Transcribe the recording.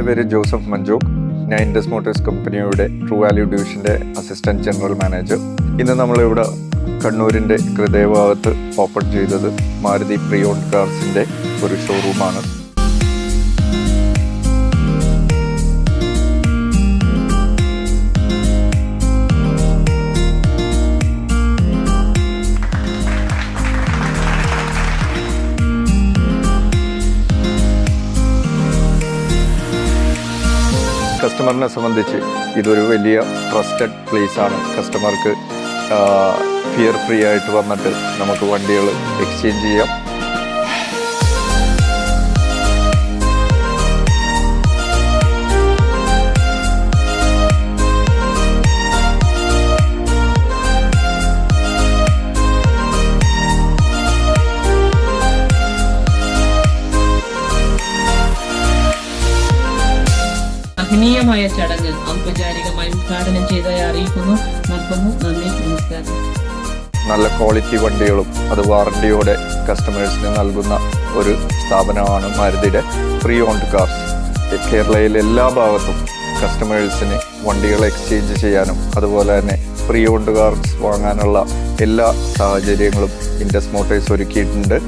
പേര് ജോസഫ് മഞ്ജോക്. ഞാൻ ഇൻഡസ് മോട്ടോഴ്സ് കമ്പനിയുടെ ട്രൂ വാല്യൂ ഡിവിഷൻ്റെ അസിസ്റ്റൻറ്റ് ജനറൽ മാനേജർ. ഇന്ന് നമ്മളിവിടെ കണ്ണൂരിൻ്റെ ഹൃദയഭാഗത്ത് ഓപ്പൺ ചെയ്തത് മാരുതി പ്രിയോൺ കാർസിൻ്റെ ഒരു ഷോറൂമാണ്. കസ്റ്റമറിനെ സംബന്ധിച്ച് ഇതൊരു വലിയ ട്രസ്റ്റഡ് പ്ലേസ് ആണ്. കസ്റ്റമർക്ക് ഫിയർ ഫ്രീ ആയിട്ട് വന്നിട്ട് നമുക്ക് വണ്ടികൾ എക്സ്ചേഞ്ച് ചെയ്യാം. മഹനീയമായ ചടങ്ങ് ഔപചാരികമായി ഉദ്ഘാടനം ചെയ്തതായി അറിയിക്കുന്നു. നിർത്തുന്നു. നന്ദി, നമസ്കാരം. നല്ല ക്വാളിറ്റി വണ്ടികളും അത് വാറണ്ടിയോടെ കസ്റ്റമേഴ്സിന് നൽകുന്ന ഒരു സ്ഥാപനമാണ് മാരുതിയുടെ പ്രീ ഓൺഡ് കാർസ്. കേരളയിലെ എല്ലാ ഭാഗത്തും കസ്റ്റമേഴ്സിന് വണ്ടികൾ എക്സ്ചേഞ്ച് ചെയ്യാനും അതുപോലെ തന്നെ പ്രീ ഓൺഡ് കാർസ് വാങ്ങാനുള്ള എല്ലാ സാഹചര്യങ്ങളും ഇൻഡസ് മോട്ടോഴ്സ് ഒരുക്കിയിട്ടുണ്ട്.